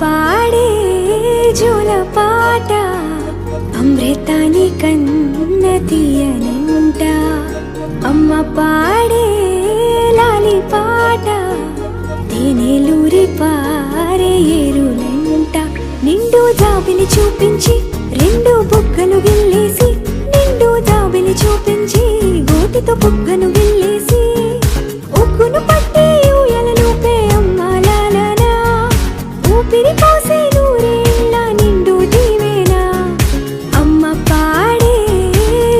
పాడే జోల పాట అమృతాని కన్న తీయనంట. అమ్మ పాడే లాలి పాట తేనెలూరి పారే ఏరులంట. నిండు జాబిలి చూపించి రెండు బుగ్గలు గిల్లేసి, నిండు జాబిలి చూపించి గోటితో బుగ్గను గిల్లేసి, ఉగ్గును పట్టి ఊయలలోపే అమ్మ లాలనా, ఊపిరి పోసే నూరేళ్ళ నిండు దీవేనా. అమ్మ పాడే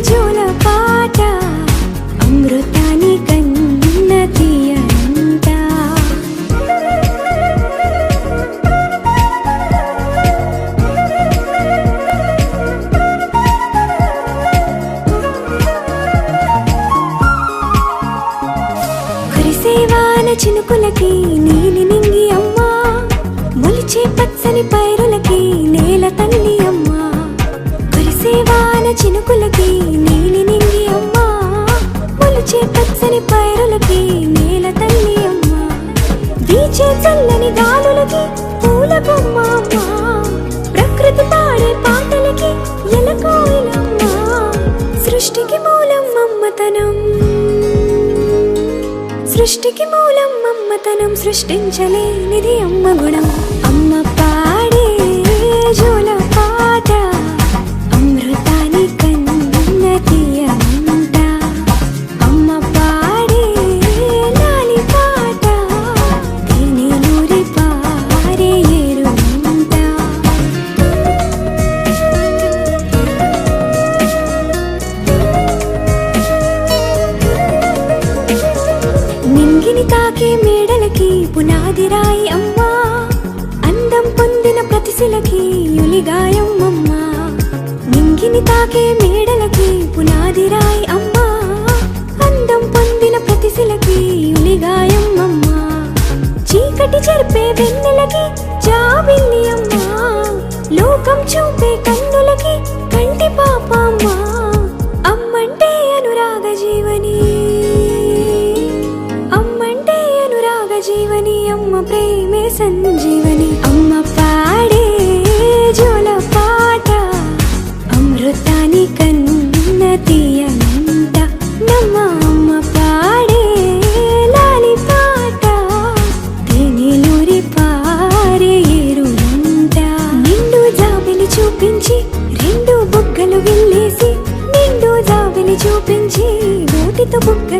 జోల పాట అమృతాని కన్న తీయంట. కురిసేవాన చినుకులకి నీలి నింగి అమ్మ, మొలిచే పచ్చని పైరులకి నేల తల్లి అమ్మ. కురిసేవాన చినుకులకి నీలి నింగి అమ్మ, మొలిచే పచ్చని పైరులకి నేల తల్లి అమ్మ. వీచే చల్లని గాలులకి పూల బొమ్మ అమ్మ, ప్రకృతి పాడే పాటలకి ఎలకోయిలమ్మ. సృష్టికి మూలం అమ్మతనం, సృష్టికి మూలం అమ్మతనం, సృష్టించలేనిది అమ్మ గుణం. అమ్మ పాడే జోల పాట అమృతాని కన్న తీయంట. అమ్మ పాడే లాలి పాట తేనెలూరి పారే ఏరులంట. నింగిని తాకే మేడలకి పునాది రాయి అమ్మ, అందం పొందిన ప్రతిశిలకి యులిగాయం అమ్మ. నింగిని తాకే మేడలకి పునాది రాయి అమ్మ, అందం పొందిన ప్రతిశిలకి యులిగాయం అమ్మ. చీకటి చెరిపే వెన్నెలకి జాబిల్లి అమ్మ, లోకం చూపే కన్నులకి కంటి పాప అమ్మ. అమ్మంటే అనురాగ జీవని, అమ్మంటే అనురాగ జీవని, అమ్మ ప్రేమే సంజీవని. అమ్మ పాడే జోల పాట అమృతాని కన్న తీయనంట. నమ్మ అమ్మ పాడే లాలి పాట తేనెలూరి పారే ఏరులంట. నిండు జాబిలి చూపించి రెండు బుగ్గలు గిల్లేసి, నిండు జాబిలి చూపించి గోటితో బుగ్గ